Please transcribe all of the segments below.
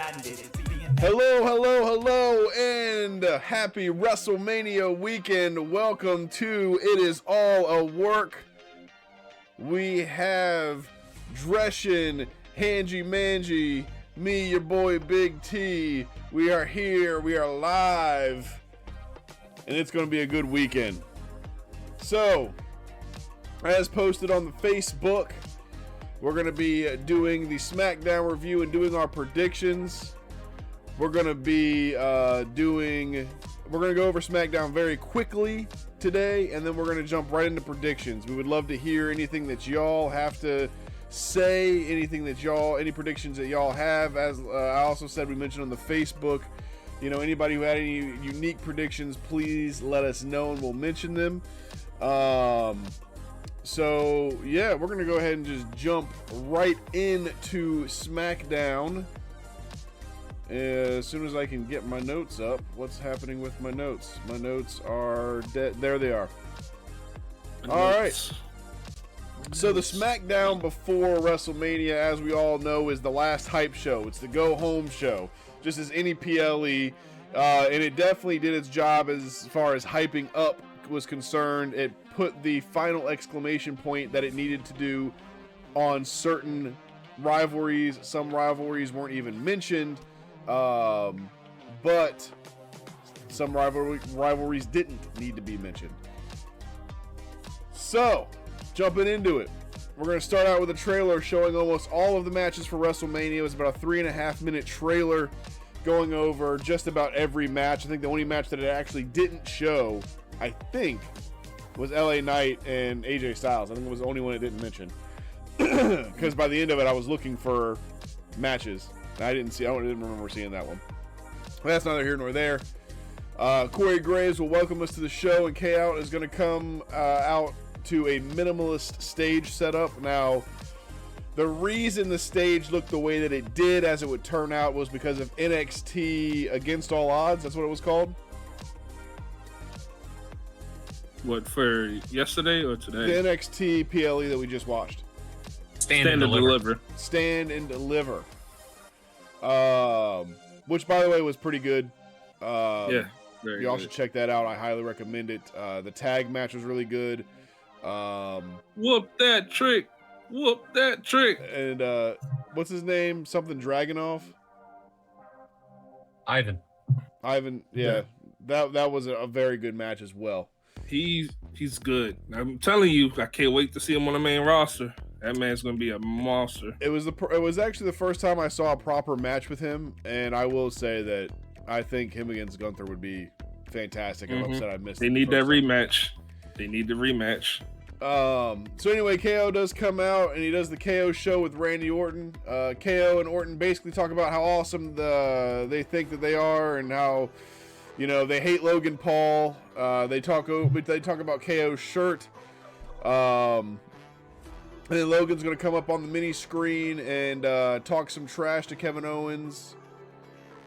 Hello, hello, hello, and happy WrestleMania weekend. Welcome to It Is All a Work. We have Dreshin, Hangy Mangy, me, your boy Big T. We are here, we are live, and it's going to be a good weekend. So, as posted on the Facebook, we're going to be doing the Smackdown review and doing our predictions. We're going to be we're going to go over Smackdown very quickly today, and then we're going to jump right into predictions. We would love to hear anything that y'all have to say, any predictions that y'all have. As I also said, we mentioned on the Facebook, you know, anybody who had any unique predictions, please let us know and we'll mention them. So yeah, we're going to go ahead and just jump right into Smackdown. As soon as I can get my notes up. What's happening with my notes? My notes are dead. There they are. All right. So the Smackdown before WrestleMania, as we all know, is the last hype show. It's the go-home show, just as any PLE. And it definitely did its job as far as hyping up was concerned. It put the final exclamation point that it needed to do on certain rivalries. Some rivalries weren't even mentioned. But some rivalries didn't need to be mentioned. So, jumping into it, we're going to start out with a trailer showing almost all of the matches for WrestleMania. It was about a 3.5 minute trailer going over just about every match. I think the only match that it actually didn't show, I think, was LA Knight and AJ Styles. I think it was the only one it didn't mention. Because by the end of it, I was looking for matches. I didn't remember seeing that one. But that's neither here nor there. Corey Graves will welcome us to the show, and K-Out is going to come out to a minimalist stage setup. Now, the reason the stage looked the way that it did, as it would turn out, was because of NXT Against All Odds. That's what it was called. What, for yesterday or today? The NXT PLE that we just watched. Stand and deliver. Stand and deliver. Which, by the way, was pretty good. Yeah, y'all should check that out. I highly recommend it. The tag match was really good. Whoop that trick. And what's his name? Something Dragunov? Ivan, yeah. That was a very good match as well. He's good. I'm telling you, I can't wait to see him on the main roster. That man's gonna be a monster. It was actually the first time I saw a proper match with him, and I will say that I think him against Gunther would be fantastic. I'm upset I missed it. They need that rematch. They need the rematch. So anyway, KO does come out, and he does the KO show with Randy Orton. KO and Orton basically talk about how awesome they think that they are, and how, you know, they hate Logan Paul. They talk about KO's shirt. And then Logan's going to come up on the mini screen and talk some trash to Kevin Owens.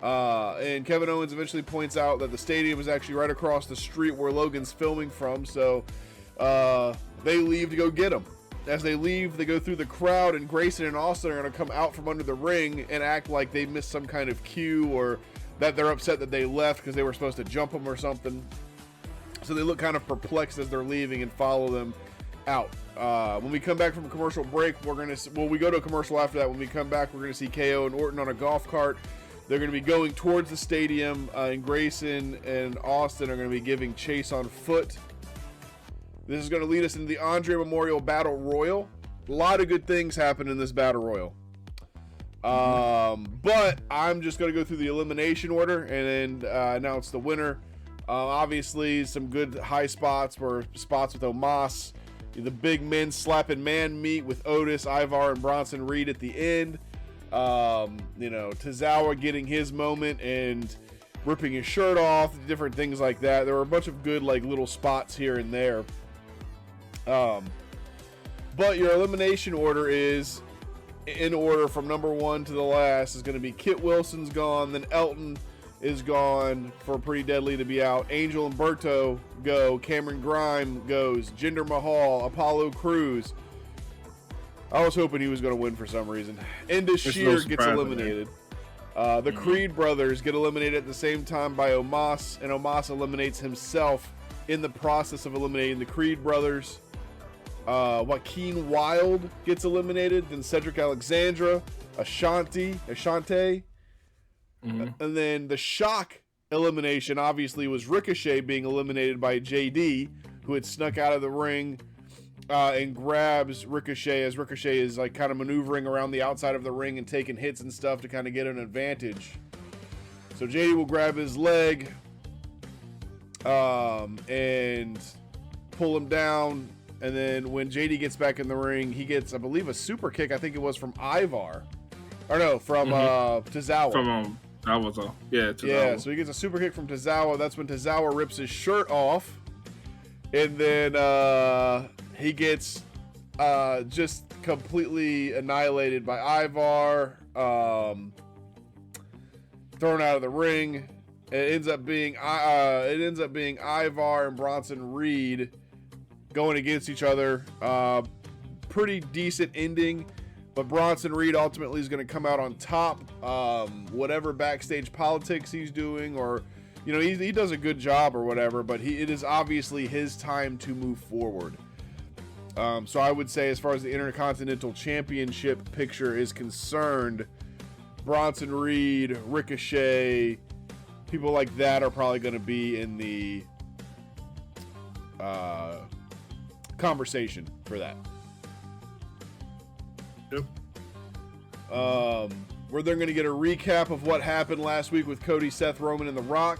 And Kevin Owens eventually points out that the stadium is actually right across the street where Logan's filming from. So they leave to go get him. As they leave, they go through the crowd, and Grayson and Austin are going to come out from under the ring and act like they missed some kind of cue, or that they're upset that they left because they were supposed to jump him or something. So they look kind of perplexed as they're leaving and follow them out. When we come back from a commercial break, we go to a commercial after that. When we come back, we're going to see KO and Orton on a golf cart. They're going to be going towards the stadium, and Grayson and Austin are going to be giving chase on foot. This is going to lead us into the Andre Memorial Battle Royal. A lot of good things happen in this Battle Royal. But I'm just going to go through the elimination order and then announce the winner. Obviously, some good high spots were spots with Omos. The big men slapping man meat with Otis, Ivar, and Bronson Reed at the end. Tozawa getting his moment and ripping his shirt off, different things like that. There were a bunch of good, like, little spots here and there. But your elimination order is in order from number 1 to the last. Is going to be Kit Wilson's gone, then Elton is gone for Pretty Deadly to be out. Angel and Berto go. Cameron Grimes goes. Jinder Mahal, Apollo Crews. I was hoping he was going to win for some reason. Indus Shear gets eliminated. The Creed brothers get eliminated at the same time by Omos, and Omos eliminates himself in the process of eliminating the Creed brothers. Joaquin Wilde gets eliminated, then Cedric Alexandra, Ashante, and then the shock elimination obviously was Ricochet being eliminated by JD, who had snuck out of the ring and grabs Ricochet as Ricochet is like kind of maneuvering around the outside of the ring and taking hits and stuff to kind of get an advantage. So JD will grab his leg and pull him down. And then when JD gets back in the ring, he gets, I believe, a super kick. I think it was from Ivar. Or no, from Tozawa. From Tozawa. Tozawa. Yeah, so he gets a super kick from Tozawa. That's when Tozawa rips his shirt off. And then he gets just completely annihilated by Ivar. Thrown out of the ring. It ends up being Ivar and Bronson Reed going against each other. Pretty decent ending, but Bronson Reed ultimately is going to come out on top. Whatever backstage politics he's doing, or he does a good job or whatever, but it is obviously his time to move forward. So I would say, as far as the Intercontinental Championship picture is concerned, Bronson Reed, Ricochet, people like that are probably going to be in the conversation for that. Yep. We're then going to get a recap of what happened last week with Cody, Seth Roman, and The Rock.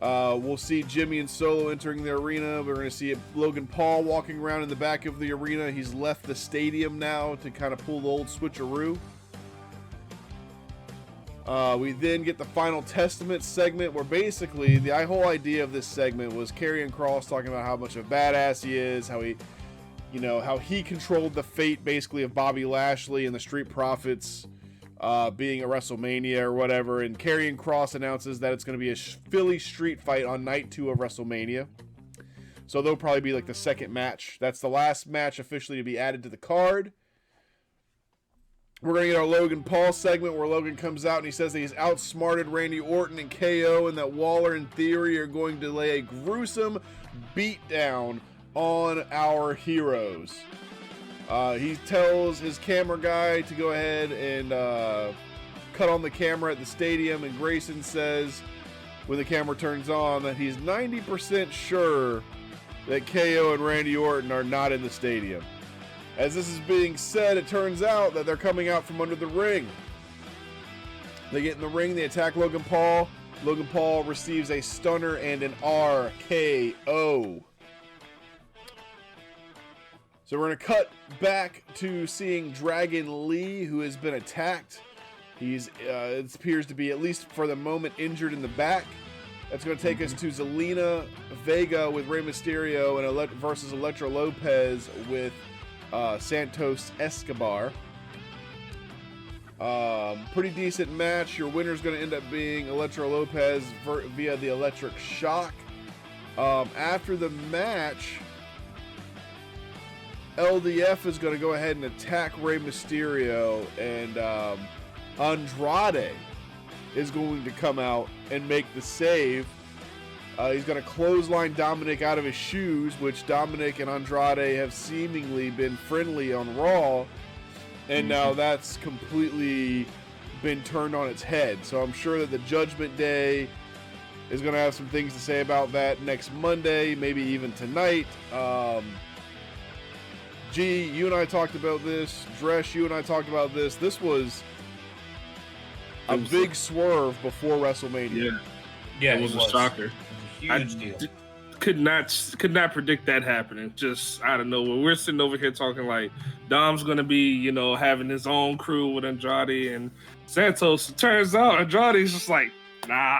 We'll see Jimmy and Solo entering the arena. We're going to see Logan Paul walking around in the back of the arena. He's left the stadium now to kind of pull the old switcheroo. We then get the Final Testament segment, where basically the whole idea of this segment was Karrion Kross talking about how much of a badass he is, how he, how he controlled the fate basically of Bobby Lashley and the Street Profits being a WrestleMania or whatever. And Karrion Kross announces that it's going to be a Philly street fight on night 2 of WrestleMania. So they'll probably be like the second match. That's the last match officially to be added to the card. We're going to get our Logan Paul segment, where Logan comes out and he says that he's outsmarted Randy Orton and KO, and that Waller and Theory are going to lay a gruesome beatdown on our heroes. He tells his camera guy to go ahead and cut on the camera at the stadium, and Grayson says, when the camera turns on, that he's 90% sure that KO and Randy Orton are not in the stadium. As this is being said, it turns out that they're coming out from under the ring. They get in the ring, they attack Logan Paul. Logan Paul receives a stunner and an RKO. So we're going to cut back to seeing Dragon Lee, who has been attacked. He's it appears to be, at least for the moment, injured in the back. That's going to take us to Zelina Vega with Rey Mysterio and versus Elektra Lopez with Santos Escobar. Pretty decent match. Your winner is going to end up being Elektra Lopez via the Electric Shock. After the match, LDF is going to go ahead and attack Rey Mysterio, and Andrade is going to come out and make the save. He's going to clothesline Dominic out of his shoes, which Dominic and Andrade have seemingly been friendly on Raw, and now that's completely been turned on its head. So I'm sure that the Judgment Day is going to have some things to say about that next Monday, maybe even tonight. G, you and I talked about this. Dresh, you and I talked about this. This was a big swerve before WrestleMania. Yeah, it was a shocker. Huge deal. Could not predict that happening just out of nowhere. We're sitting over here talking like Dom's gonna be, having his own crew with Andrade and Santos. It turns out Andrade's just like, nah,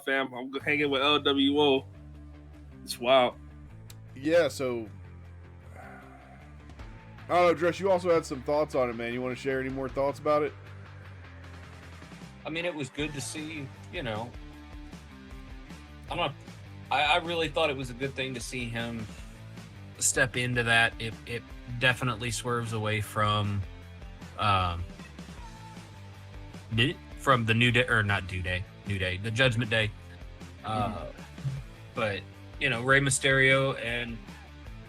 fam. I'm hanging with LWO. It's wild. Yeah, so I don't know, Dresh, you also had some thoughts on it, man. You want to share any more thoughts about it? I mean, it was good to see, I really thought it was a good thing to see him step into that. It definitely swerves away from from the New Day, or not New Day, the Judgment Day. But you know, Rey Mysterio and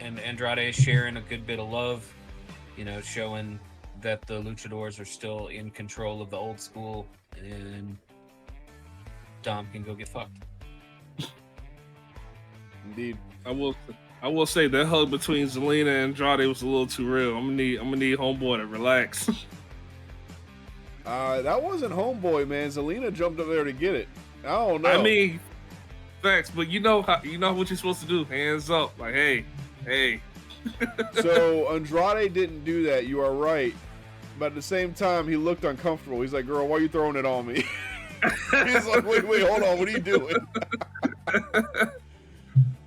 Andrade sharing a good bit of love. You know, showing that the Luchadors are still in control of the old school, and Dom can go get fucked. Indeed. I will say that hug between Zelina and Andrade was a little too real. I'm gonna need homeboy to relax. That wasn't homeboy, man. Zelina jumped up there to get it. I don't know. I mean, facts, but you know what you're supposed to do. Hands up, like hey. So Andrade didn't do that. You are right, but at the same time, he looked uncomfortable. He's like, "Girl, why are you throwing it on me?" He's like, "Wait, hold on. What are you doing?"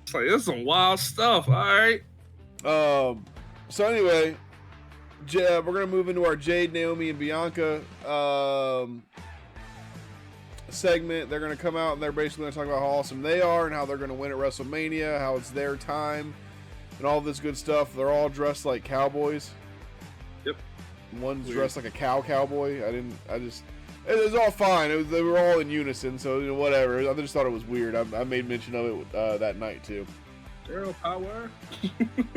It's like, it's some wild stuff. All right. So anyway, we're gonna move into our Jade, Naomi, and Bianca segment. They're gonna come out and they're basically gonna talk about how awesome they are and how they're gonna win at WrestleMania, how it's their time, and all this good stuff. They're all dressed like cowboys. Yep. One's dressed like a cowboy. It was all fine. They were all in unison, so you know, whatever. I just thought it was weird. I made mention of it that night too. Girl power.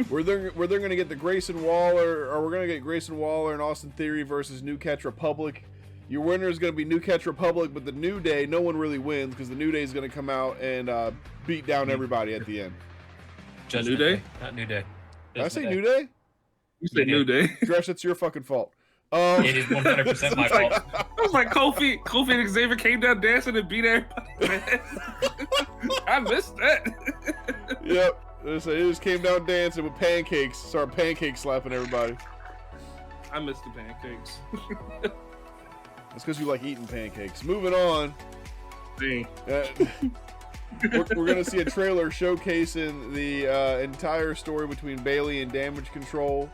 We're going to get the Grayson Waller, or we're going to get Grayson Waller and Austin Theory versus New Catch Republic. Your winner is going to be New Catch Republic, but the New Day, no one really wins because the New Day is going to come out and beat down everybody at the end. New Day? Not New Day. Did I say New Day? You said New Day. Dresh, that's your fucking fault. It is 100% my fault. I was like, Kofi and Xavier came down dancing and beat everybody. I missed that. Yep. It just came down dancing with pancakes. Started pancake slapping everybody. I missed the pancakes. That's because you like eating pancakes. Moving on. Dang. We're going to see a trailer showcasing the entire story between Bayley and Damage Control.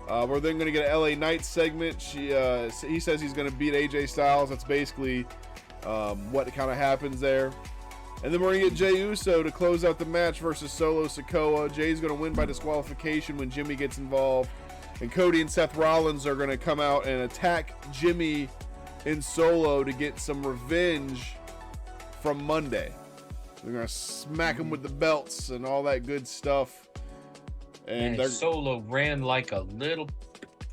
We're then going to get an LA Knight segment. He says he's going to beat AJ Styles. That's basically what kind of happens there. And then we're going to get Jey Uso to close out the match versus Solo Sikoa. Jay's going to win by disqualification when Jimmy gets involved. And Cody and Seth Rollins are going to come out and attack Jimmy and Solo to get some revenge from Monday. They're going to smack him with the belts and all that good stuff. And Solo ran like a little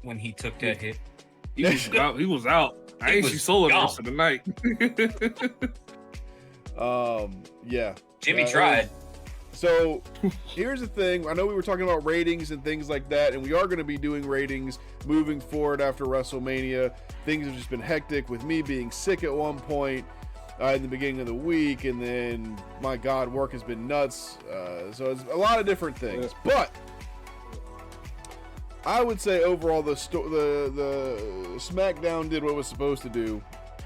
when he took that hit. He was out. I ain't see Solo the rest of the night. Yeah. Jimmy tried. So here's the thing. I know we were talking about ratings and things like that, and we are going to be doing ratings moving forward after WrestleMania. Things have just been hectic with me being sick at one point in the beginning of the week, and then, my God, work has been nuts. So it's a lot of different things. But I would say overall the SmackDown did what it was supposed to do.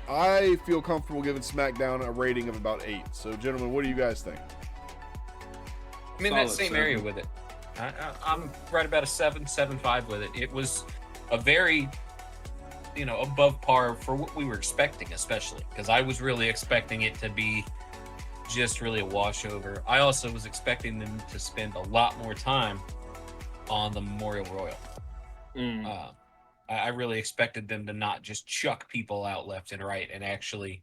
I feel comfortable giving SmackDown a rating of about 8. So, gentlemen, what do you guys think? I'm in that same area with it. I'm right about a 7.5 with it. It was a very, above par for what we were expecting, especially because I was really expecting it to be just really a washover. I also was expecting them to spend a lot more time on the Memorial Royal. I really expected them to not just chuck people out left and right and actually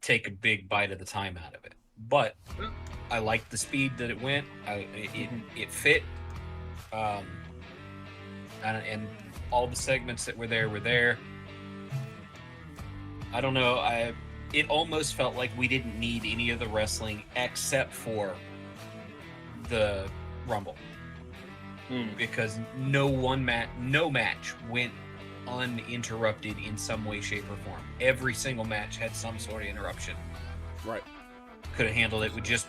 take a big bite of the time out of it. But I liked the speed that it went. It fit. And all the segments that were there. I don't know. It almost felt like we didn't need any of the wrestling except for the Rumble. Because no match went uninterrupted in some way, shape, or form. Every single match had some sort of interruption. Right. Could have handled it with just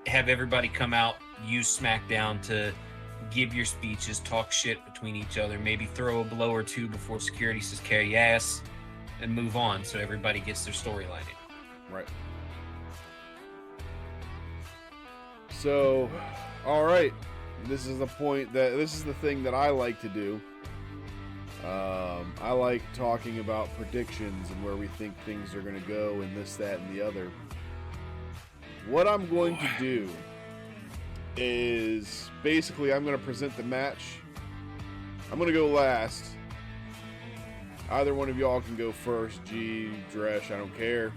have everybody come out, use SmackDown to give your speeches, talk shit between each other, maybe throw a blow or two before security says carry ass, and move on so everybody gets their storyline in. Right. So, all right. This is the thing that I like to do. I like talking about predictions and where we think things are going to go and this, that, and the other. What I'm going to do is basically I'm going to present the match. I'm going to go last. Either one of y'all can go first. G, Dresh, I don't care.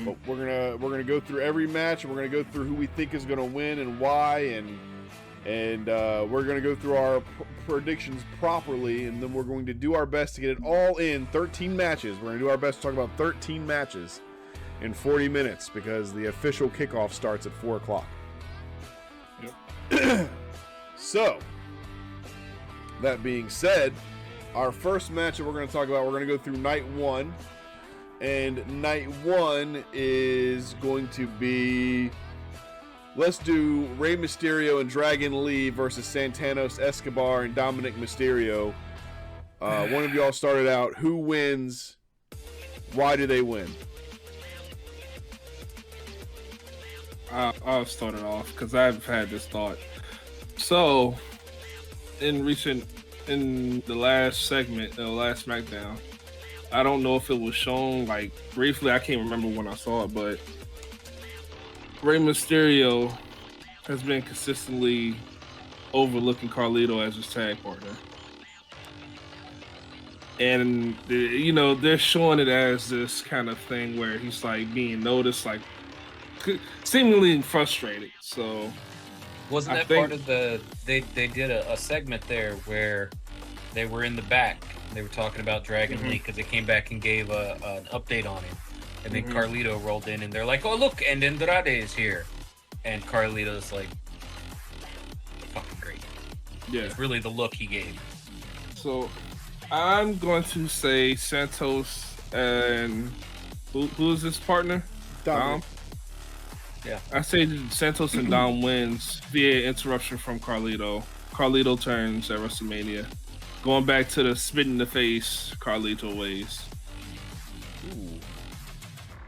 But we're gonna go through every match, and we're gonna go through who we think is gonna win and why, and we're gonna go through our predictions properly, and then we're going to do our best to get it all in 13 matches. We're gonna do our best to talk about 13 matches in 40 minutes because the official kickoff starts at 4 o'clock. Yep. So, that being said, our first match that we're going to talk about, we're going to go through night 1. And night 1 is going to be, let's do Rey Mysterio and Dragon Lee versus Santanos Escobar and Dominic Mysterio. One of y'all started out. Who wins? Why do they win? I'll start it off because I've had this thought. So, in the last segment, the last Smackdown, I don't know if it was shown, like, briefly, I can't remember when I saw it, but Rey Mysterio has been consistently overlooking Carlito as his tag partner. And, you know, they're showing it as this kind of thing where he's, like, being noticed, like, seemingly frustrated. So wasn't that part of the they did a segment there where they were in the back, they were talking about Dragon Lee because they came back and gave an update on him, and then Carlito rolled in and they're like, oh look, and Andrade is here, and Carlito's like, fucking great. Yeah, it's really the look he gave. So I'm going to say Santos and who's his partner? Dom. Yeah, I say Santos and Dom wins via interruption from Carlito. Carlito turns at WrestleMania, going back to the spit in the face Carlito ways.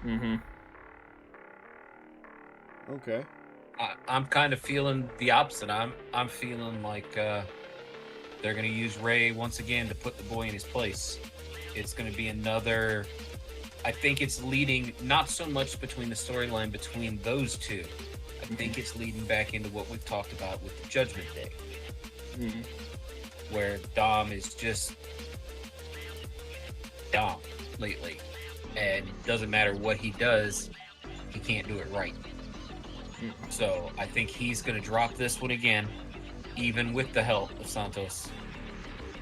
Ooh. Okay. I'm kind of feeling the opposite. I'm feeling like they're gonna use Ray once again to put the boy in his place. It's gonna be another. I think it's leading not so much between the storyline between those two. I think it's leading back into what we've talked about with the Judgment Day, where Dom is just Dom lately, and it doesn't matter what he does, he can't do it right. So I think he's going to drop this one again, even with the help of Santos.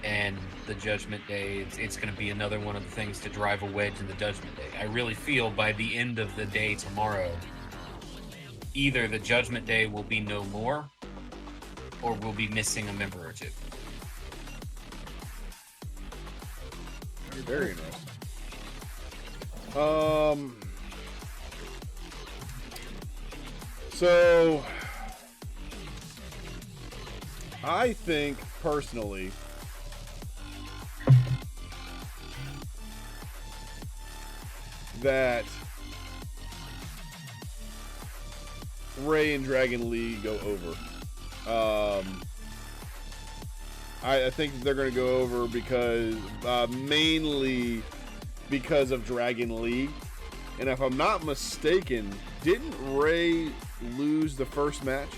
And the Judgment Day, it's going to be another one of the things to drive a wedge in the Judgment Day. I really feel by the end of the day tomorrow, either the Judgment Day will be no more, or we'll be missing a member or two. Very nice. So I think personally that Ray and Dragon Lee go over. I think they're going to go over because mainly because of Dragon Lee. And if I'm not mistaken, didn't Ray lose the first match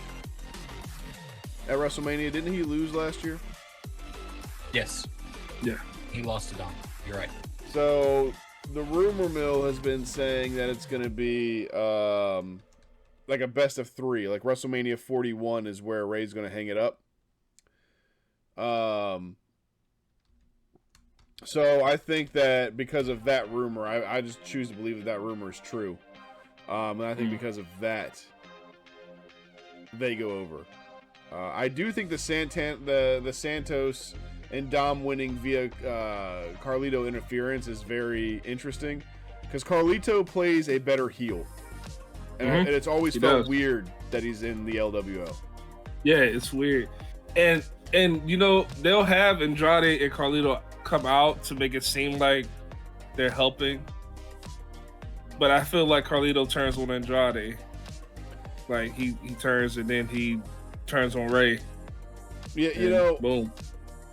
at WrestleMania? Didn't he lose last year? Yes. Yeah. He lost to Dom. You're right. So the rumor mill has been saying that it's going to be like a best of 3. Like WrestleMania 41 is where Ray's going to hang it up. So I think that because of that rumor, I just choose to believe that rumor is true. And I think because of that, they go over. I do think the Santos and Dom winning via Carlito interference is very interesting because Carlito plays a better heel. And it's always felt weird that he's in the LWO. Yeah, it's weird. And you know, they'll have Andrade and Carlito come out to make it seem like they're helping. But I feel like Carlito turns on Andrade. Like he turns and then he turns on Ray. Yeah, you know, boom.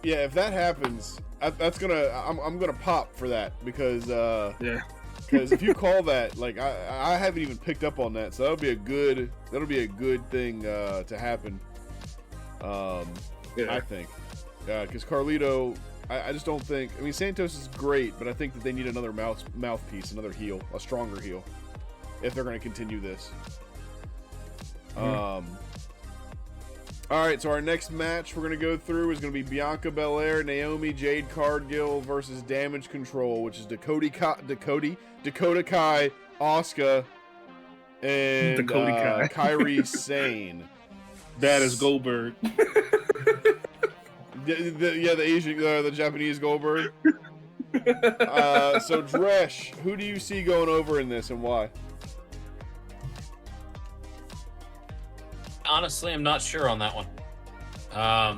Yeah, if that happens, that's gonna I'm gonna pop for that because because if you call that, like I haven't even picked up on that, so that'll be a good thing to happen. I think because Carlito I just don't think. I mean, Santos is great, but I think that they need another mouthpiece, another heel, a stronger heel, if they're going to continue this. All right, so our next match we're going to go through is going to be Bianca Belair, Naomi, Jade Cargill versus Damage Control, which is Dakota Kai, Asuka, and Kairi Sane. That is Goldberg. The Asian, the Japanese Goldberg. So Dresh, who do you see going over in this and why? Honestly, I'm not sure on that one. I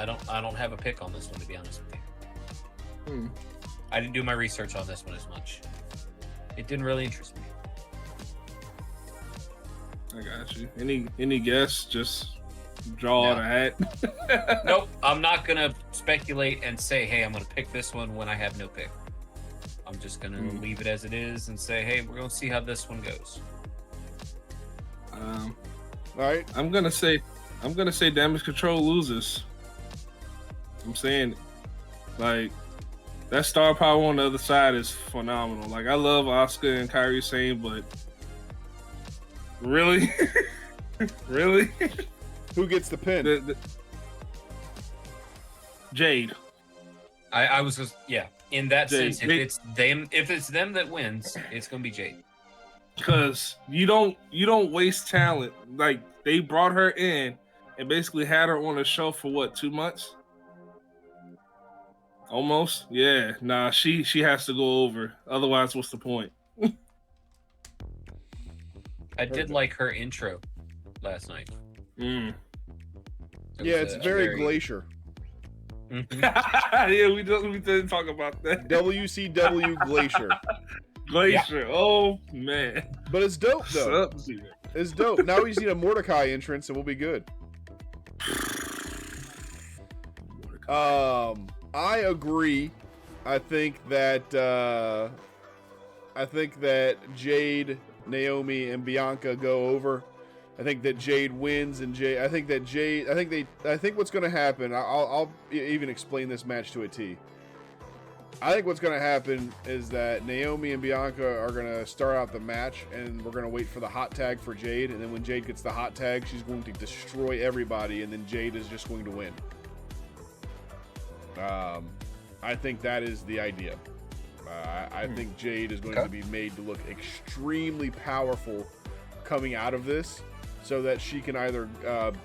don't have a pick on this one, to be honest with you. I didn't do my research on this one as much. It didn't really interest me. I got you. Any guess? Just draw the hat. Nope. I'm not gonna speculate and say, hey, I'm gonna pick this one when I have no pick. I'm just gonna leave it as it is and say, hey, we're gonna see how this one goes. All right. I'm gonna say Damage Control loses. I'm saying, like, that star power on the other side is phenomenal. Like, I love Asuka and Kairi Sane, but really, really, who gets the pin? Jade. I was just in that Jade. sense. If it's them that wins, it's gonna be Jade. Because you don't waste talent. Like, they brought her in and basically had her on the show for what, 2 months? Almost? Yeah. Nah, she has to go over. Otherwise, what's the point? I did like her intro last night. Yeah, it's very Glacier. Yeah, we didn't talk about that. WCW Glacier. Glacier. Yeah. Oh man. But it's dope though. It's dope. Now we just need a Mordecai entrance and we'll be good. I agree. I think that Jade, Naomi, and Bianca go over. I think that Jade wins, and I think what's going to happen. I'll even explain this match to a T. I think what's going to happen is that Naomi and Bianca are going to start out the match, and we're going to wait for the hot tag for Jade, and then when Jade gets the hot tag, she's going to destroy everybody, and then Jade is just going to win. I think that is the idea. I think Jade is going to be made to look extremely powerful coming out of this, so that she can either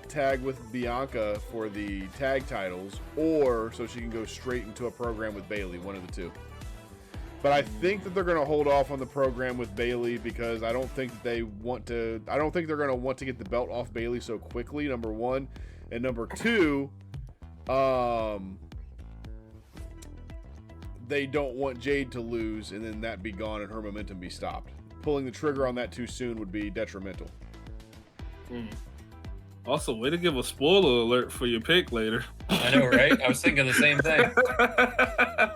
tag with Bianca for the tag titles, or so she can go straight into a program with Bayley, one of the two. But I think that they're going to hold off on the program with Bayley because I don't think they're going to want to get the belt off Bayley so quickly, number one. And number two, they don't want Jade to lose and then that be gone and her momentum be stopped. Pulling the trigger on that too soon would be detrimental. Also, way to give a spoiler alert for your pick later. I know, right? I was thinking the same thing.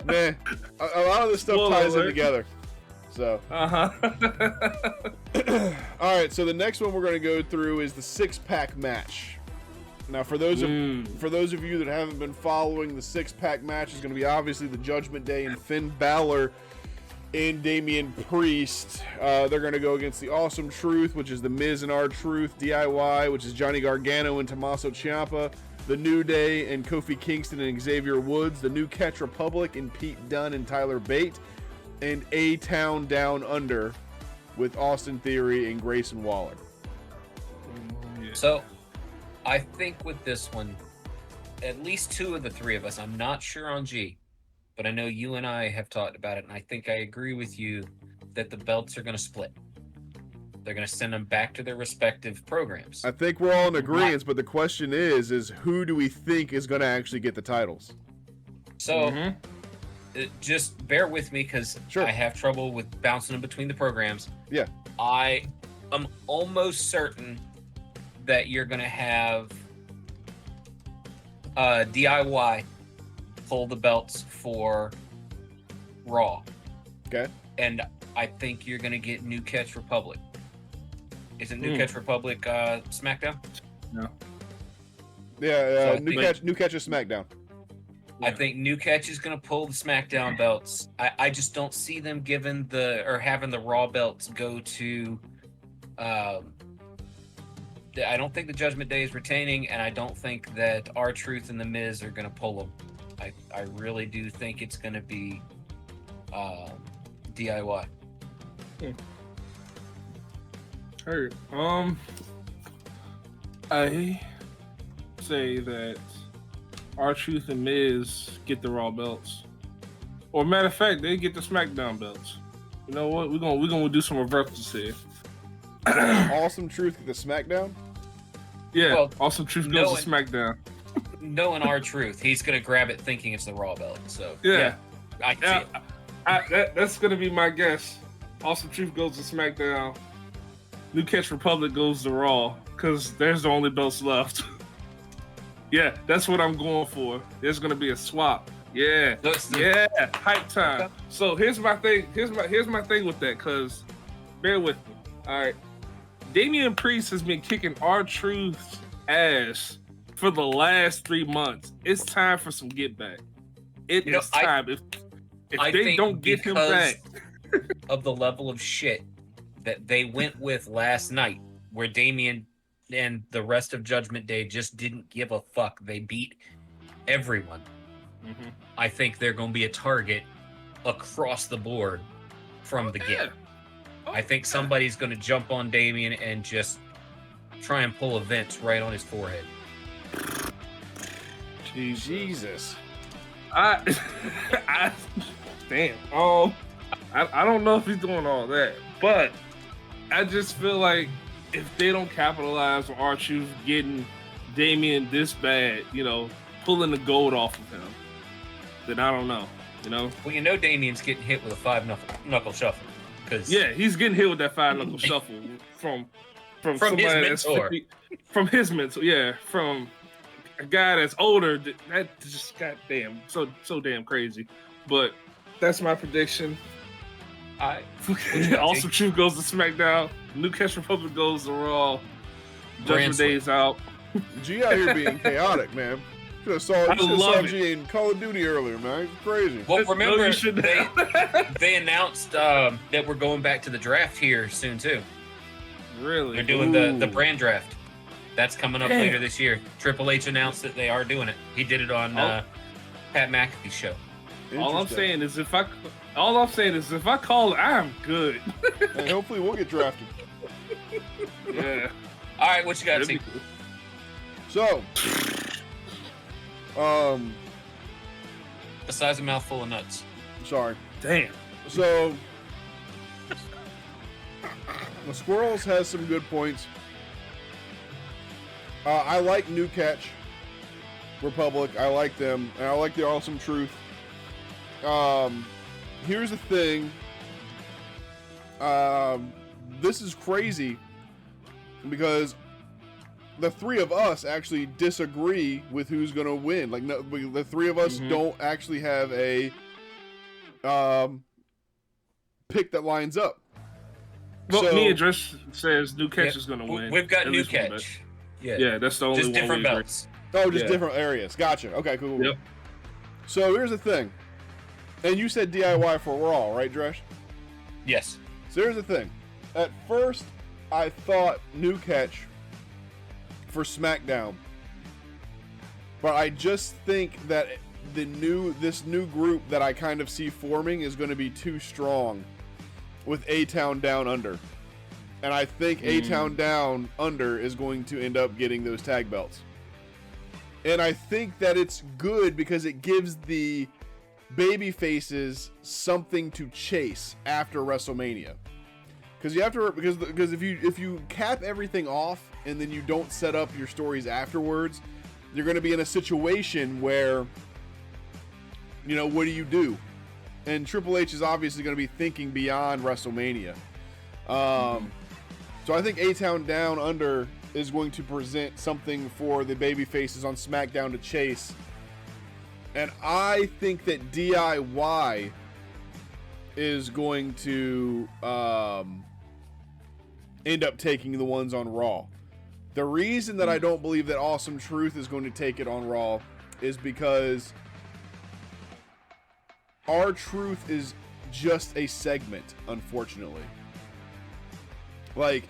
Man, a lot of this stuff ties in together. So, all right. So the next one we're going to go through is the 6-pack match. Now, for those of you that haven't been following, the 6-pack match is going to be obviously the Judgment Day and Finn Balor and Damian Priest. They're going to go against the Awesome Truth, which is the Miz and R-Truth, DIY, which is Johnny Gargano and Tommaso Ciampa, the New Day and Kofi Kingston and Xavier Woods, the New Catch Republic and Pete Dunne and Tyler Bate, and A-Town Down Under with Austin Theory and Grayson Waller. So, I think with this one, at least two of the three of us, I'm not sure on G, but I know you and I have talked about it, and I think I agree with you that the belts are going to split. They're going to send them back to their respective programs. I think we're all in agreement, but the question is who do we think is going to actually get the titles? So, just bear with me because I have trouble with bouncing them between the programs. Yeah. I am almost certain that you're going to have DIY pull the belts for Raw. Okay. And I think you're going to get New Catch Republic. Isn't New Catch Republic SmackDown? No. Yeah, New Catch is SmackDown. I think New Catch is going to pull the SmackDown belts. I just don't see them having the Raw belts go to. I don't think the Judgment Day is retaining, and I don't think that R-Truth and The Miz are going to pull them. I really do think it's going to be DIY. Heard. I say that R-Truth and Miz get the Raw belts, or matter of fact, they get the SmackDown belts. You know what? We're gonna do some reversals here. Awesome Truth get the SmackDown. Yeah, well, Awesome Truth goes to SmackDown. Knowing R-Truth, he's gonna grab it thinking it's the Raw belt. So yeah, I can see it. That's gonna be my guess. Awesome Truth goes to SmackDown. New Catch Republic goes to Raw because there's the only belts left. Yeah, that's what I'm going for. There's gonna be a swap. Yeah, hype time. Okay. So here's my thing. Here's my thing with that. Cause bear with me. All right, Damian Priest has been kicking R-Truth's ass for the last 3 months. It's time for some get back. It is time. If they don't get him back, of the level of shit that they went with last night, where Damian and the rest of Judgment Day just didn't give a fuck. They beat everyone. Mm-hmm. I think they're going to be a target across the board from the get. I think somebody's going to jump on Damian and just try and pull a Vince right on his forehead. Jesus. Damn. I don't know if he's doing all that, but I just feel like if they don't capitalize on R-Truth getting Damian this bad, pulling the gold off of him, then I don't know, Well, Damian's getting hit with a 5-knuckle shuffle. Yeah, he's getting hit with that 5-knuckle shuffle from somebody his mentor. From his mentor, yeah, from a guy that's older. That just goddamn so damn crazy. But that's my prediction. Awesome Truth goes to SmackDown. New Catch Republic goes to Raw. Judgment Day's out. G out here being chaotic, man. You saw G in Call of Duty earlier, man. It's crazy. Well, remember, they announced that we're going back to the draft here soon, too. Really? They're doing the brand draft. That's coming up later this year. Triple H announced that they are doing it. He did it on Pat McAfee's show. All I'm saying is if I call it, I'm good. And hopefully we'll get drafted. Yeah. All right, what you got, T? So, besides a mouthful of nuts. Sorry. Damn. So, the Squirrels has some good points. I like New Catch Republic. I like them, and I like the Awesome Truth. Here's the thing. This is crazy because the three of us actually disagree with who's going to win. Like, no, the three of us don't actually have a pick that lines up. Well, me and Drish says New Catch is going to win. We've got New Catch. Yeah, that's the only just one. Just different belts. Oh, just different areas. Gotcha. Okay, cool. Yep. So here's the thing. And you said DIY for Raw, right, Dresh? Yes. So here's the thing. At first, I thought New Catch for SmackDown. But I just think that this new group that I kind of see forming is going to be too strong with A-Town Down Under. And I think A-Town Down Under is going to end up getting those tag belts. And I think that it's good because it gives the baby faces something to chase after WrestleMania. Because if you cap everything off and then you don't set up your stories afterwards, you're going to be in a situation where, what do you do? And Triple H is obviously going to be thinking beyond WrestleMania. So I think A-Town Down Under is going to present something for the baby faces on SmackDown to chase. And I think that DIY is going to end up taking the ones on Raw. The reason that I don't believe that Awesome Truth is going to take it on Raw is because R-Truth is just a segment, unfortunately. Like,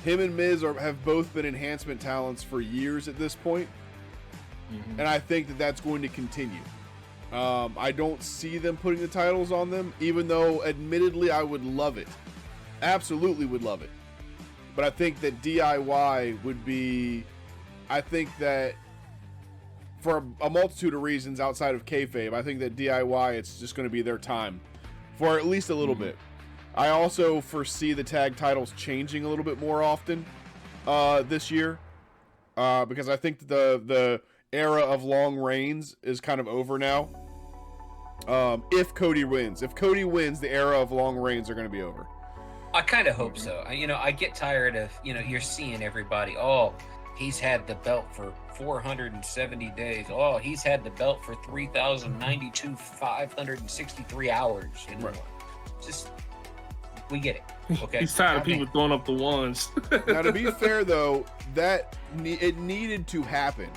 him and Miz have both been enhancement talents for years at this point, and I think that that's going to continue. I don't see them putting the titles on them, even though, admittedly, I would love it. Absolutely would love it. But I think that DIY would be... I think that for a multitude of reasons outside of kayfabe, I think that DIY, it's just going to be their time for at least a little bit. I also foresee the tag titles changing a little bit more often this year because I think the era of long reigns is kind of over now. If Cody wins, the era of long reigns are going to be over. I kind of hope so. I get tired of, you're seeing everybody, oh, he's had the belt for 470 days. Oh, he's had the belt for 3,092, 563 hours. Right. Just, we get it. Okay. He's tired of people throwing up the ones. Now, to be fair, though, it needed to happen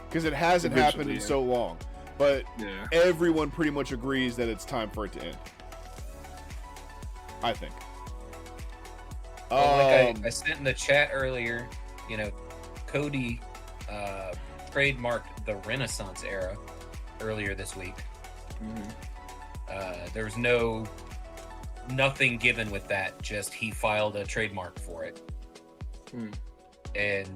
because it hasn't happened in so long. But everyone pretty much agrees that it's time for it to end. I think. Well, like I sent in the chat earlier, Cody trademarked the Renaissance era earlier this week. There was nothing given with that, just he filed a trademark for it. And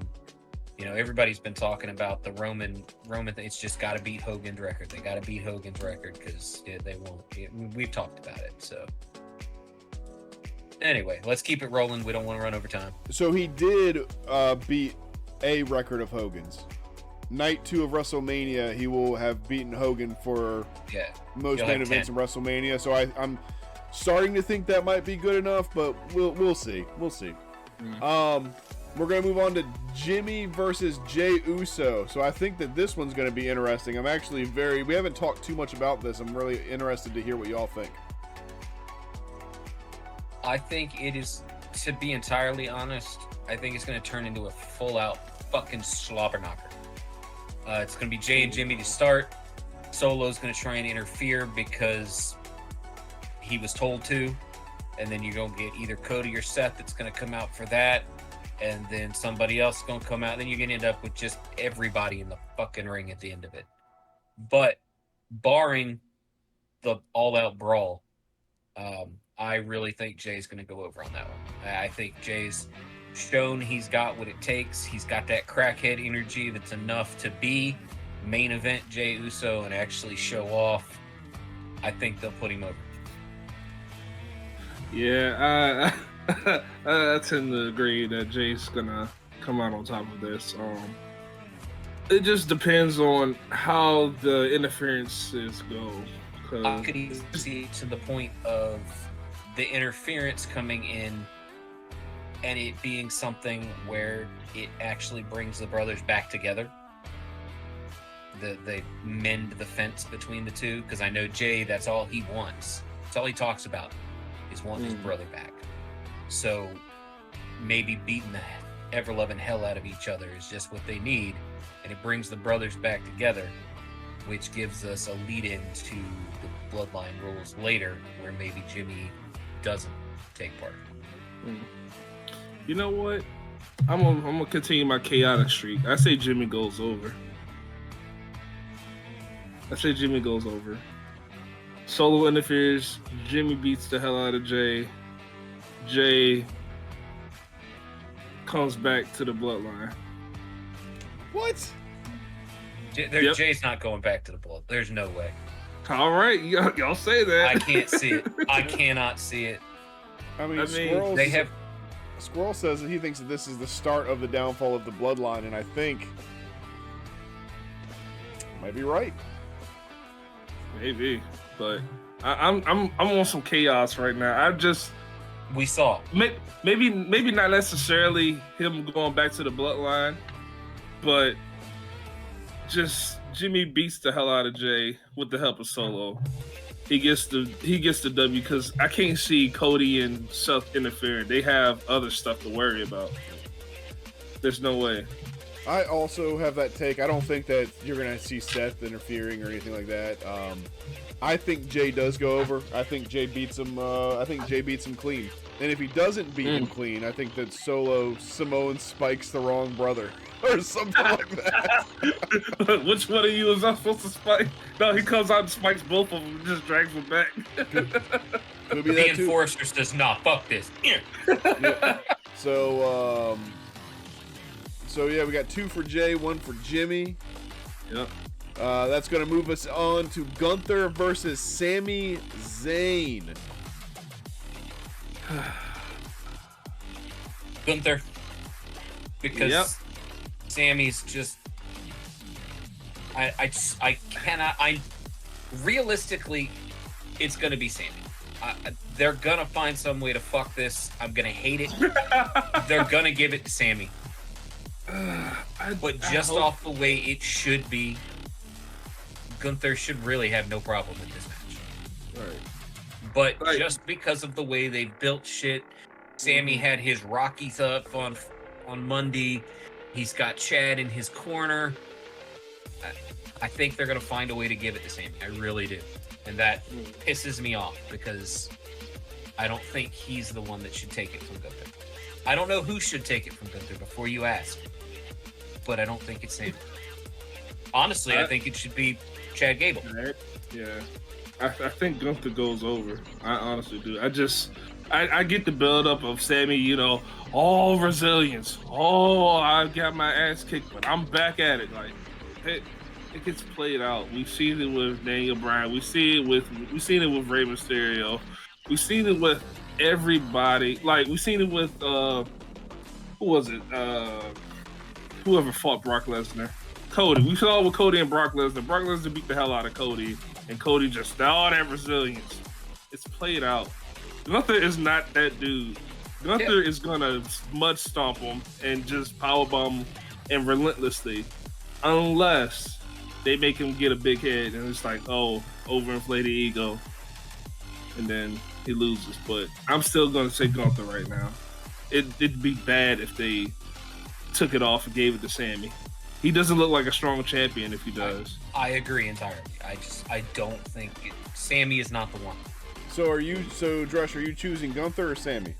everybody's been talking about the Roman thing. It's just got to beat Hogan's record. They got to beat Hogan's record because they won't. We've talked about it. So anyway, let's keep it rolling. We don't want to run over time. So he did beat a record of Hogan's. Night 2 of WrestleMania, he will have beaten Hogan for most main events in WrestleMania. So I'm starting to think that might be good enough, but we'll see. We'll see. We're going to move on to Jimmy versus Jey Uso. So I think that this one's going to be interesting. I'm actually we haven't talked too much about this. I'm really interested to hear what y'all think. I think it is, to be entirely honest, I think it's going to turn into a full-out fucking slobber knocker. It's going to be Jey and Jimmy to start. Solo's going to try and interfere because he was told to. And then you're going to get either Cody or Seth that's going to come out for that. And then somebody else is going to come out. Then you're going to end up with just everybody in the fucking ring at the end of it. But barring the all-out brawl, I really think Jay's going to go over on that one. I think Jay's shown he's got what it takes. He's got that crackhead energy that's enough to be main event Jey Uso and actually show off. I think they'll put him over. Yeah, I tend to agree that Jay's gonna come out on top of this. It just depends on how the interferences go. I could easily see to the point of the interference coming in and it being something where it actually brings the brothers back together. They mend the fence between the two, because I know Jay, that's all he wants. That's all he talks about, is wanting his brother back. So maybe beating the ever-loving hell out of each other is just what they need, and it brings the brothers back together, which gives us a lead-in to the Bloodline rules later, where maybe Jimmy doesn't take part. You know what? I'm gonna continue my chaotic streak. I say Jimmy goes over. Solo interferes. Jimmy beats the hell out of Jay. Jay comes back to the Bloodline. What? Jay's not going back to the Blood. There's no way. All right, y'all say that. I can't see it. I cannot see it. I mean Squirrel says that he thinks that this is the start of the downfall of the Bloodline, and I think might be right. Maybe, but I'm on some chaos right now. We saw maybe not necessarily him going back to the Bloodline, but just Jimmy beats the hell out of Jay with the help of Solo. He gets the W, because I can't see Cody and Seth interfering. They have other stuff to worry about. There's no way. I also have that take. I don't think that you're going to see Seth interfering or anything like that. I think Jay does go over. I think Jay beats him. Clean. And if he doesn't beat him clean, I think that Solo Samoan spikes the wrong brother or something like that. Which one of you is not supposed to spike? No, he comes out and spikes both of them and just drags them back. Could be the that enforcer says, "Nah, fuck this." Yeah. So yeah, we got 2 for Jay, 1 for Jimmy. Yep. That's going to move us on to Gunther versus Sami Zayn. Gunther, because Sammy's just, I cannot. Realistically, it's going to be Sammy. They're gonna find some way to fuck this. I'm gonna hate it. They're gonna give it to Sammy. But just off the way it should be, Gunther should really have no problem with this match. Right. But just because of the way they built shit, Sammy had his Rockies up on Monday. He's got Chad in his corner. I think they're gonna find a way to give it to Sammy. I really do. And that pisses me off because I don't think he's the one that should take it from Gunther. I don't know who should take it from Gunther before you ask, but I don't think it's him. Honestly, I think it should be Chad Gable. Yeah. I think Gunther goes over. I honestly do. I get the build-up of Sammy, all resilience. Oh, I got my ass kicked, but I'm back at it. Like, it gets played out. We've seen it with Daniel Bryan. We've seen it with Rey Mysterio. We've seen it with everybody. Like, we've seen it with who was it? Whoever fought Brock Lesnar. Cody. We saw it with Cody and Brock Lesnar. Brock Lesnar beat the hell out of Cody, and Cody just all that resilience. It's played out. Gunther is not that dude. Gunther is gonna mud stomp him and just powerbomb and relentlessly, unless they make him get a big head and it's like, oh, overinflated ego, and then he loses. But I'm still gonna say Gunther right now. It'd be bad if they took it off and gave it to Sammy. He doesn't look like a strong champion if he does. I agree entirely. I don't think Sammy is not the one. So Dresh, are you choosing Gunther or Sammy?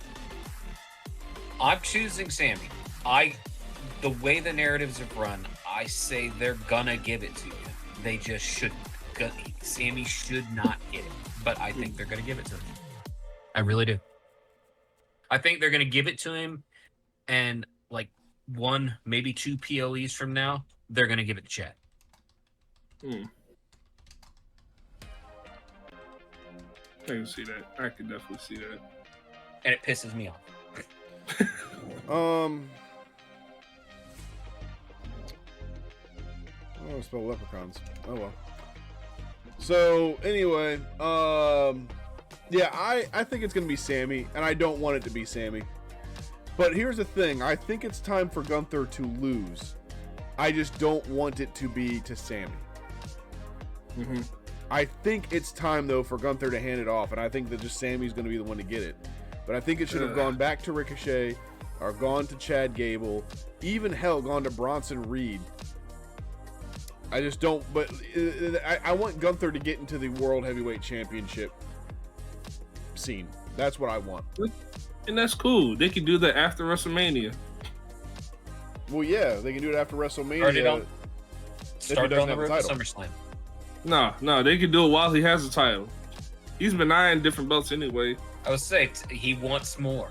I'm choosing Sammy. The way the narratives have run, I say they're gonna give it to him. They just shouldn't. Sammy should not get it, but I think they're gonna give it to him. I really do. I think they're gonna give it to him, and like 1, maybe 2 PLEs from now, they're gonna give it to Chad. I can see that. I can definitely see that. And it pisses me off. I spell leprechauns. Oh well. So anyway, yeah, I think it's gonna be Sammy, and I don't want it to be Sammy. But here's the thing: I think it's time for Gunther to lose. I just don't want it to be to Sammy. Mm-hmm. I think it's time though for Gunther to hand it off, and I think that just Sammy's gonna be the one to get it. But I think it should have gone back to Ricochet, or gone to Chad Gable, even hell, gone to Bronson Reed. I just don't, but I want Gunther to get into the World Heavyweight Championship scene. That's what I want. And that's cool. They can do that after WrestleMania. Well, yeah, they can do it after WrestleMania. Start on the road to SummerSlam. No, they can do it while he has the title. He's been eyeing different belts anyway. I would say he wants more.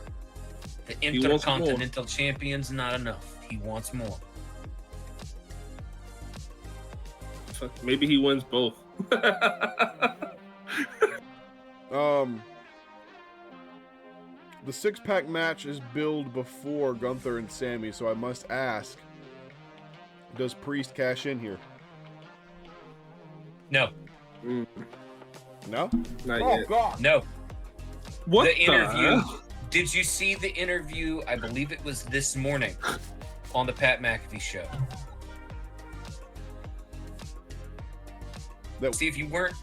The Intercontinental Champion's not enough. He wants more. Maybe he wins both. The 6-pack match is billed before Gunther and Sammy, so I must ask, does Priest cash in here? No. No? Not yet. God. No. What the interview? Did you see the interview? I believe it was this morning on the Pat McAfee show. See if you weren't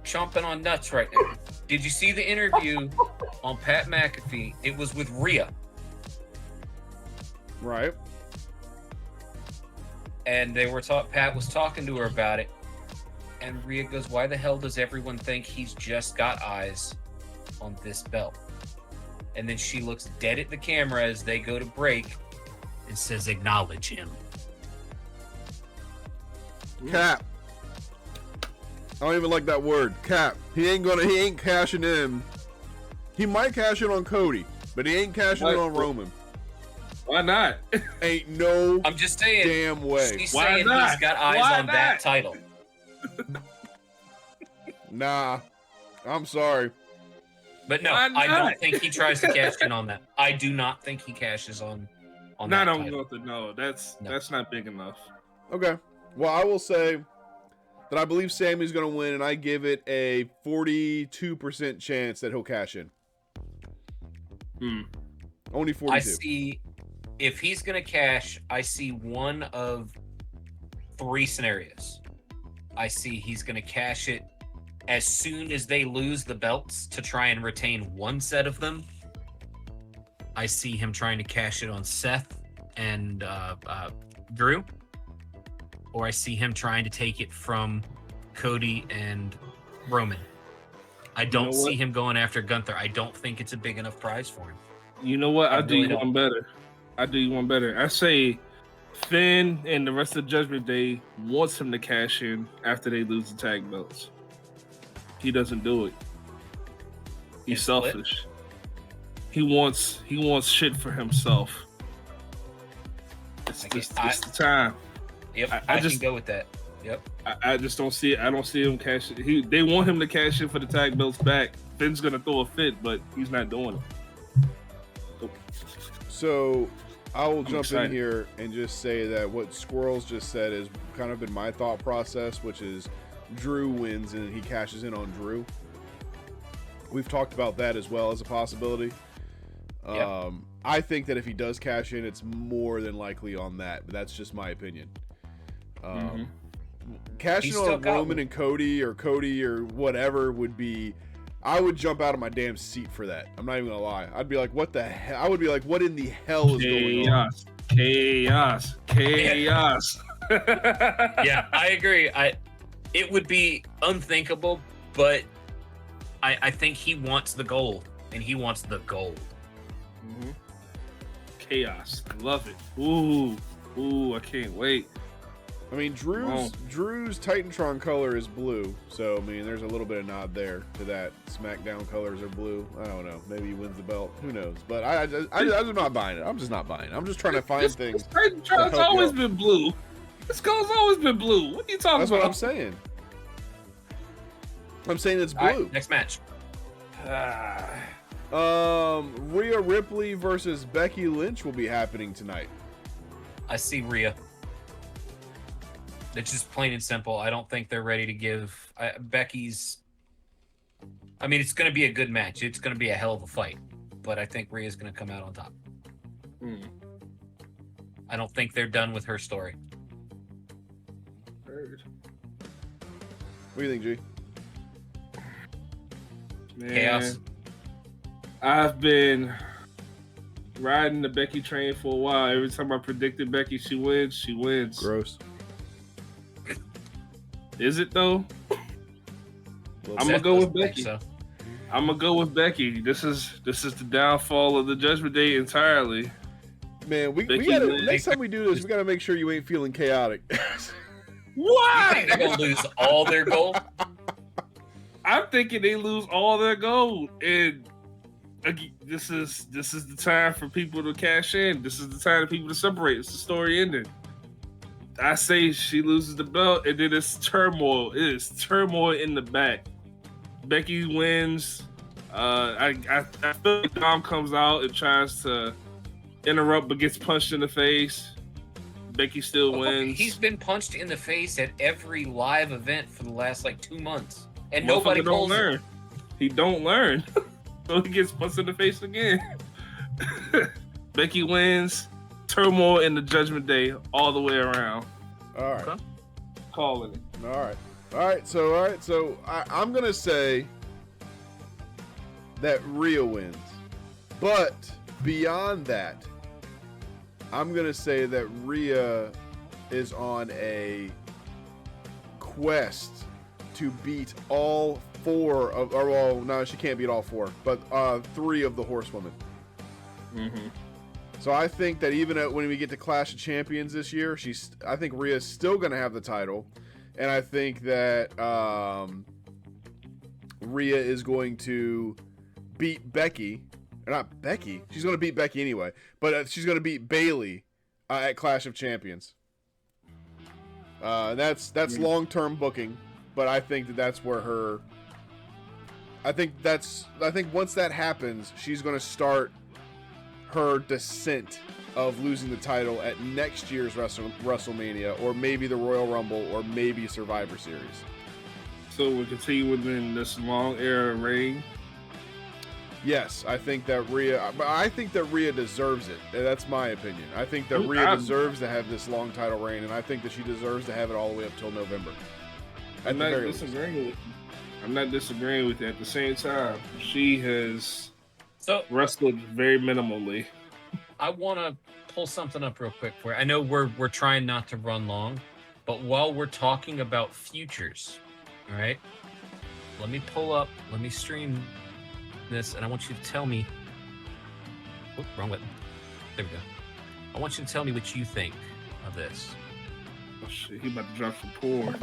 chomping on nuts right now. Did you see the interview on Pat McAfee? It was with Rhea. Right. and Pat was talking to her about it, and Rhea goes, "Why the hell does everyone think he's just got eyes on this belt?" And then she looks dead at the camera as they go to break and says, "Acknowledge him." Cap. I don't even like that word. Cap. He ain't cashing in. He might cash in on Cody, but he ain't cashing in on Roman. Why not? Ain't no I'm just saying, damn way. She's Why saying not? he's got eyes Why on not? that title. Nah. I'm sorry. But no, Why I not? don't think he tries to cash in on that. I do not think he cashes on that Not on title. Gunther. No, that's not big enough. Okay. Well, I will say that I believe Sammy's going to win, and I give it a 42% chance that he'll cash in. Only 42. I see, if he's going to cash, I see one of three scenarios. I see he's going to cash it as soon as they lose the belts to try and retain one set of them. I see him trying to cash it on Seth and Drew. Or I see him trying to take it from Cody and Roman. I don't see him going after Gunther. I don't think it's a big enough prize for him. You know what? I'll do really you one better. I say Finn and the rest of Judgment Day wants him to cash in after they lose the tag belts. He doesn't do it. He's selfish. He wants shit for himself. It's the time. Yep, I can go with that. Yep. I just don't see it. I don't see him cash it. They want him to cash in for the tag belts back. Finn's gonna throw a fit, but he's not doing it. So I will jump in here and just say that what Squirrels just said has kind of been my thought process, which is Drew wins and he cashes in on Drew. We've talked about that as well as a possibility. Yep. I think that if he does cash in, it's more than likely on that, but that's just my opinion. Cashing on Roman and Cody or whatever would be, I would jump out of my damn seat for that. I'm not even gonna lie. I'd be like, what the hell? I would be like, what in the hell is going on? Chaos. Yeah, I agree. It would be unthinkable, but I think he wants the gold, and he wants the gold. Chaos. I love it. Ooh, I can't wait. I mean, Drew's Titantron color is blue, so I mean, there's a little bit of nod there to that. Smackdown colors are blue. I don't know. Maybe he wins the belt. Who knows? But I'm just not buying it. I'm just not buying it. I'm just trying to find things. Titantron's always been blue. This color's always been blue. What are you talking about? That's what I'm saying. I'm saying it's blue. Right, next match. Rhea Ripley versus Becky Lynch will be happening tonight. I see Rhea. It's just plain and simple. I don't think they're ready to give Becky's. I mean, it's going to be a good match. It's going to be a hell of a fight, but I think Rhea's going to come out on top. I don't think they're done with her story. Heard. What do you think, G? Man, Chaos. I've been riding the Becky train for a while. Every time I predicted Becky, she wins. She wins. Gross. Is it though? I'm gonna go with Becky. So. I'm gonna go with Becky. This is the downfall of the Judgment Day entirely. Man, we gotta, next time we do this, we gotta make sure you ain't feeling chaotic. Why? They're gonna lose all their gold. I'm thinking they lose all their gold, and this is the time for people to cash in. This is the time for people to separate. It's the story ending. I say she loses the belt, and then it's turmoil. It is turmoil in the back. Becky wins. I feel like Dom comes out and tries to interrupt, but gets punched in the face. Becky still wins. He's been punched in the face at every live event for the last 2 months, and nobody don't calls learn. it. He don't learn, so he gets punched in the face again. Becky wins. Turmoil in the Judgment Day all the way around. All right. Okay. Calling it. All right. So I'm gonna say that Rhea wins, but beyond that, I'm gonna say that Rhea is on a quest to beat all 4 of, or well, no, she can't beat all 4, but 3 of the Horsewomen. Mm-hmm. So I think that even when we get to Clash of Champions this year, I think Rhea's still going to have the title, and I think that Rhea is going to beat Becky, or not Becky. She's going to beat Becky anyway, but she's going to beat Bayley at Clash of Champions. That's long-term booking, but I think that's where her. I think once that happens, she's going to start her descent of losing the title at next year's WrestleMania, or maybe the Royal Rumble, or maybe Survivor Series. So we continue within this long era reign. Yes, I think that Rhea deserves it. That's my opinion. I think that Rhea deserves to have this long title reign, and I think that she deserves to have it all the way up till November. I'm not disagreeing with you. At the same time, she has wrestled very minimally. I want to pull something up real quick for you. I know we're trying not to run long, but while we're talking about futures, all right, let me stream this, and I want you to tell me. Oh, wrong button. There we go. I want you to tell me what you think of this. Oh shit, he about to drop some porn.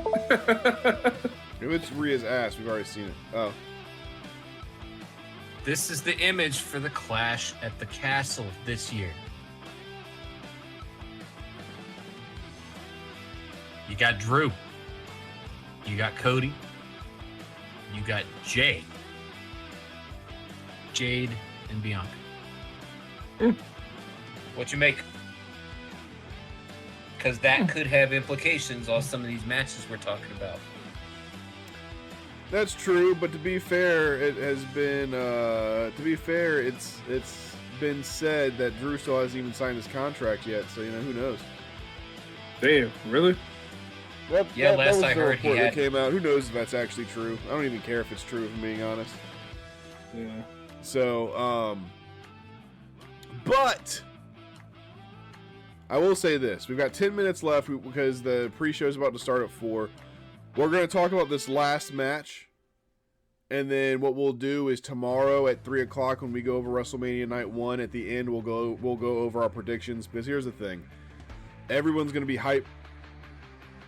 If it's Rhea's ass, we've already seen it. Oh. This is the image for the Clash at the Castle this year. You got Drew. You got Cody. You got Jade and Bianca. What you make? Because that could have implications on some of these matches we're talking about. That's true, but to be fair, it has been. It's been said that Drew still hasn't even signed his contract yet. So who knows? Damn, really? Last I heard he had. That came out. Who knows if that's actually true? I don't even care if it's true, if I'm being honest. Yeah. So, but I will say this: we've got 10 minutes left because the pre-show is about to start at 4. We're going to talk about this last match, and then what we'll do is tomorrow at 3 o'clock when we go over WrestleMania Night 1, at the end we'll go over our predictions, because here's the thing. Everyone's going to be hyped,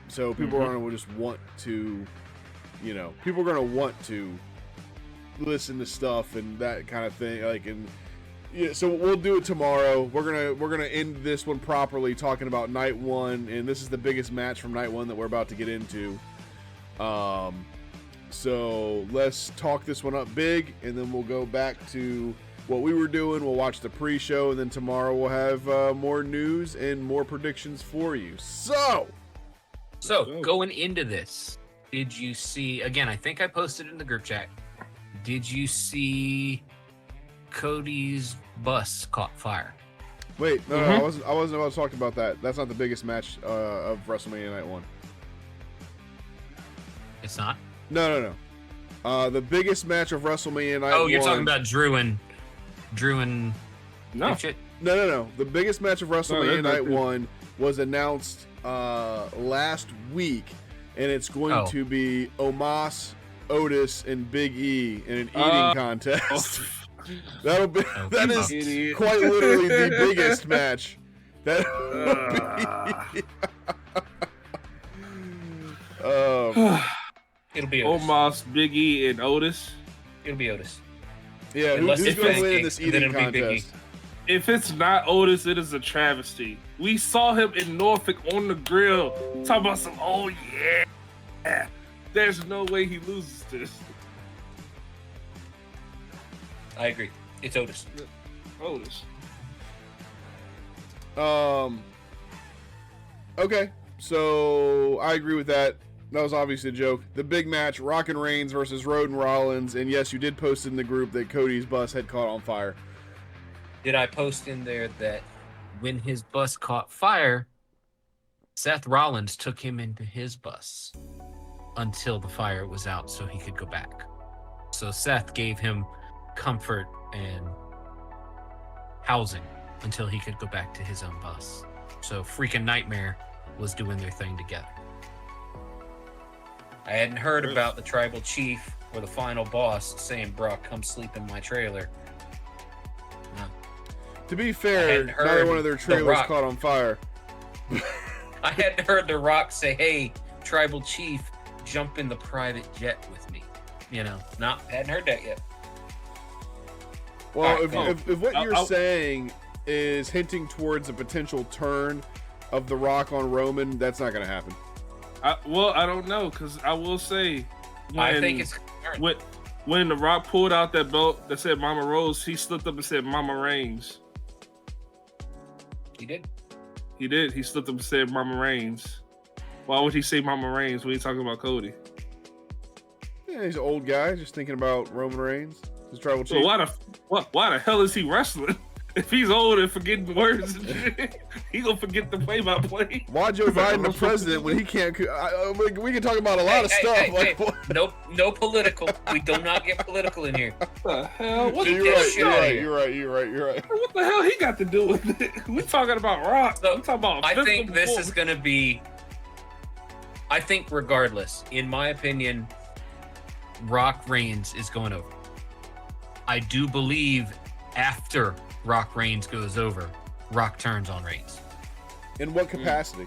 so people are going to just want to, people are going to want to listen to stuff and that kind of thing, so we'll do it tomorrow. We're gonna end this one properly, talking about Night 1, and this is the biggest match from Night 1 that we're about to get into. So let's talk this one up big, and then we'll go back to what we were doing. We'll watch the pre-show, and then tomorrow we'll have more news and more predictions for you. So going into this, did you see? Again, I think I posted it in the group chat. Did you see Cody's bus caught fire? Wait, no, I wasn't about to talk about that. That's not the biggest match of WrestleMania Night 1. It's not? No. The biggest match of WrestleMania Night 1. Oh, you're talking about Drew and No. No. The biggest match of WrestleMania Night 1 was announced last week, and it's going to be Omos, Otis, and Big E in an eating contest. That is quite literally the biggest match. That it'll be Otis. Omos, Big E, and Otis. It'll be Otis. Yeah, who's going to win in this eating contest? If it's not Otis, it is a travesty. We saw him in Norfolk on the grill talking about some, oh yeah. There's no way he loses this. I agree. It's Otis. Okay, so I agree with that. That was obviously a joke. The big match, Rockin' Reigns versus Road and Rollins, and yes, you did post in the group that Cody's bus had caught on fire. Did I post in there that when his bus caught fire, Seth Rollins took him into his bus until the fire was out so he could go back? So Seth gave him comfort and housing until he could go back to his own bus. So freaking nightmare was doing their thing together. I hadn't heard about the tribal chief or the final boss saying, "Bro, come sleep in my trailer." No. To be fair, neither one of their trailers caught on fire. I hadn't heard The Rock say, "Hey, tribal chief, jump in the private jet with me." Hadn't heard that yet. Well, if what you're saying is hinting towards a potential turn of The Rock on Roman, that's not going to happen. I don't know, because I will say, I think it's when The Rock pulled out that belt that said Mama Rose, he slipped up and said Mama Reigns. He did? He did. He slipped up and said Mama Reigns. Why would he say Mama Reigns when he's talking about Cody? Yeah, he's an old guy just thinking about Roman Reigns, his tribal chief. So why the hell is he wrestling? If he's old and forgetting words and shit, he gonna forget the play-by-play. Why Joe Biden the president when he can't? We can talk about a lot of stuff. Hey. No political. We do not get political in here. What the hell? You're right. What the hell he got to do with it? We're talking about Rock. So, I'm talking about. I think this is gonna be. I think regardless, in my opinion, Rock Reigns is going over. I do believe after Rock Reigns goes over, Rock turns on Reigns. In what capacity?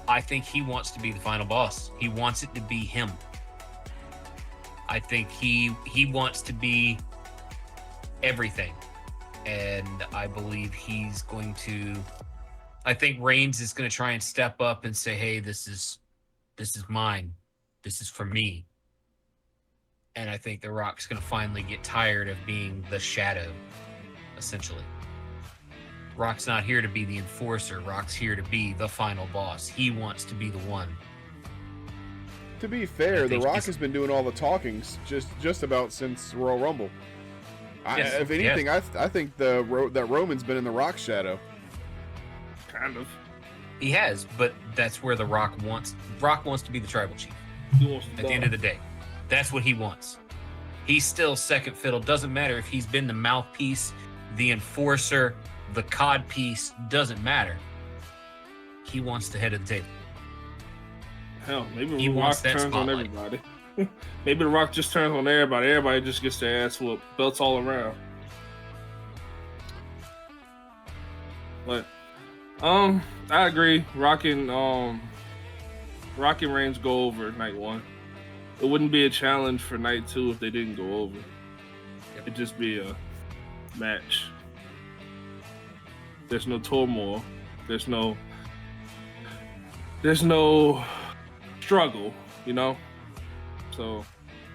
I think he wants to be the final boss. He wants it to be him. I think he wants to be everything. And I believe he's going to... I think Reigns is going to try and step up and say, "Hey, this is mine. This is for me." And I think The Rock's going to finally get tired of being the shadow, essentially. Rock's not here to be the enforcer. Rock's here to be the final boss. He wants to be the one. To be fair, The Rock has been doing all the talkings just about since Royal Rumble. Yes, if anything, I think that Roman's been in The Rock's shadow. Kind of. He has, but that's where The Rock wants. Rock wants to be the tribal chief. He wants to at the end of the day. That's what he wants. He's still second fiddle. Doesn't matter if he's been the mouthpiece, the enforcer, the cod piece. Doesn't matter. He wants the head of the table. Hell, maybe The Rock turns on everybody. Maybe The Rock just turns on everybody. Everybody just gets their ass whooped. Belts all around. But I agree. Rock and Reigns go over night one. It wouldn't be a challenge for night two if they didn't go over. It'd just be a match. There's no turmoil. There's no struggle, So.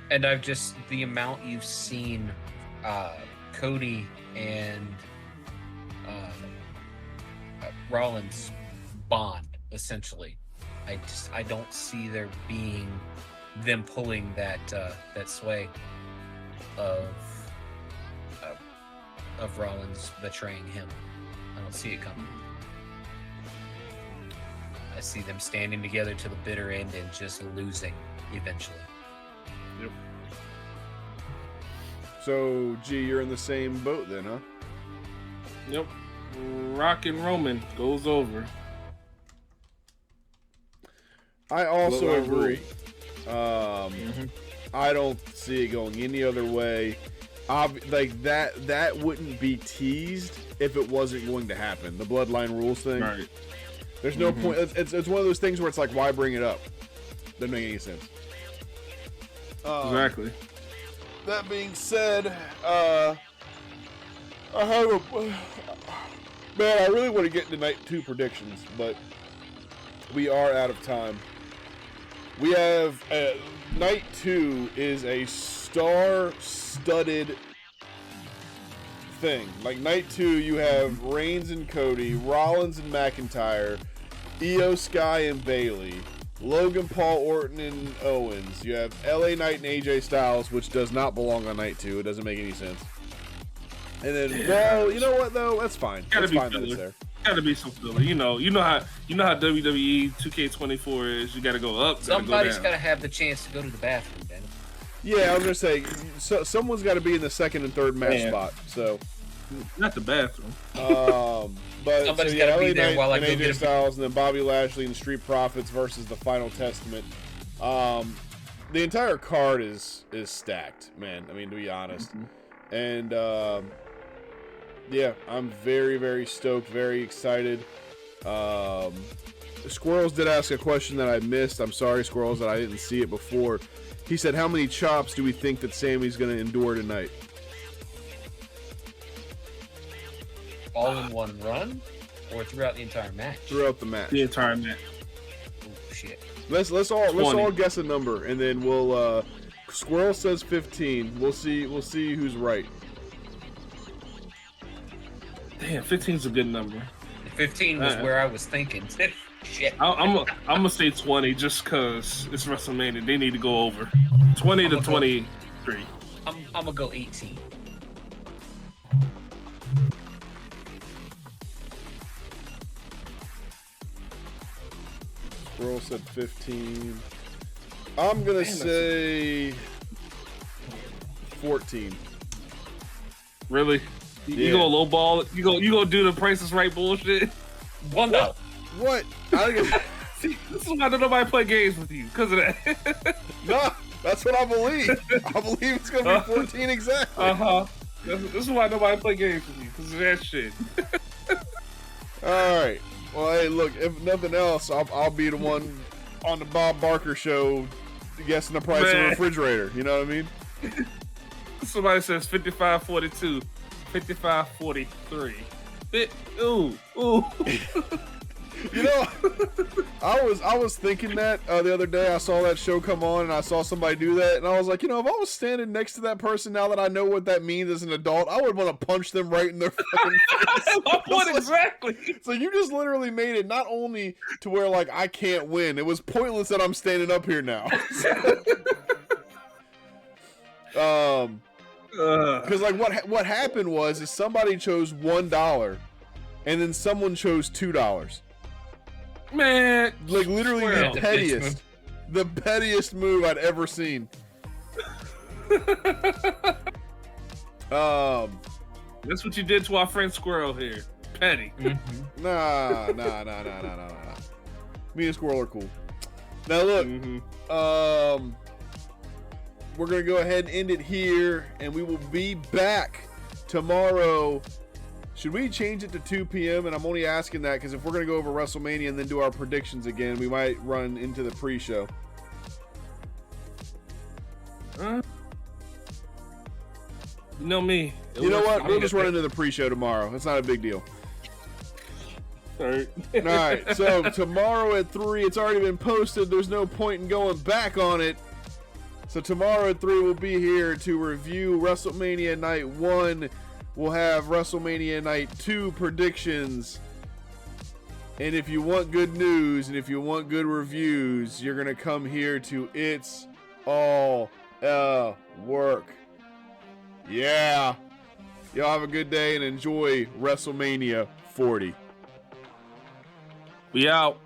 And I've just the amount you've seen Cody and Rollins bond essentially. I don't see there being them pulling that sway of Rollins betraying him. I don't see it coming. I see them standing together to the bitter end and just losing eventually. Yep. So, you're in the same boat then, huh? Yep. Rock and Roman goes over. I also agree. I don't see it going any other way. Like that wouldn't be teased if it wasn't going to happen. The bloodline rules thing. Right. There's no point. It's one of those things where it's like, why bring it up? Doesn't make any sense. Exactly. That being said, I really want to get into night 2 predictions, but we are out of time. We have night 2 is a star-studded thing. Like night 2, you have Reigns and Cody, Rollins and McIntyre, Io Sky and Bayley, Logan Paul, Orton and Owens. You have LA Knight and AJ Styles, which does not belong on night 2. It doesn't make any sense. And then, well, you know what though? That's fine. That's fine that it's there. Gotta be some filler. You know how WWE 2K24 is. You gotta go up. Somebody's gotta have the chance to go to the bathroom, Ben. Yeah, I was gonna say, someone's got to be in the second and third match spot. So Not the bathroom. But Somebody's so, gotta be LA there Knight while I and go AJ get a- Styles, and then Bobby Lashley and the Street Profits versus the Final Testament. The entire card is stacked, man. I mean, to be honest. And yeah, I'm very, very stoked, very excited. Squirrels did ask a question that I missed. I'm sorry, Squirrels, that I didn't see it before. He said, how many chops do we think that Sammy's going to endure tonight? All in one run, or throughout the entire match? Throughout the match. The entire match. Oh shit! Let's all guess a number, and then we'll. Squirrel says 15. We'll see who's right. Damn, 15's a good number. 15 was where I was thinking. Shit. I'm gonna say 20 just because it's WrestleMania. They need to go over 20 to 23. I'm gonna go 18. Squirrel said 15. I'm gonna say 14. Really? Yeah. You go low ball? You go do the Price is Right bullshit? No. What? See, this is why nobody play games with you because of that. No, that's what I believe. I believe it's gonna be 14 exactly. This is why nobody play games with you because of that shit. All right. Well, hey, look. If nothing else, I'll be the one on the Bob Barker show guessing the price of a refrigerator. You know what I mean? Somebody says 55.42, 55.43. Ooh. You know, I was thinking that the other day. I saw that show come on, and I saw somebody do that, and I was like, you know, if I was standing next to that person, now that I know what that means as an adult, I would want to punch them right in their fucking face. What exactly? So you just literally made it not only to where like I can't win. It was pointless that I'm standing up here now. Because like what happened was is somebody chose $1, and then someone chose $2. Man, Like literally the pettiest move I'd ever seen. That's what you did to our friend Squirrel here. Petty. Mm-hmm. Nah. Me and Squirrel are cool. Now look, we're gonna go ahead and end it here, and we will be back tomorrow. Should we change it to 2 p.m.? And I'm only asking that because if we're going to go over WrestleMania and then do our predictions again, we might run into the pre-show. You know me. You know what? We'll just run into the pre-show tomorrow. It's not a big deal. All right. So tomorrow at 3, it's already been posted. There's no point in going back on it. So tomorrow at 3, we'll be here to review WrestleMania Night 1. We'll have WrestleMania Night 2 predictions. And if you want good news and if you want good reviews, you're going to come here to It's All Work. Yeah. Y'all have a good day and enjoy WrestleMania 40. We out.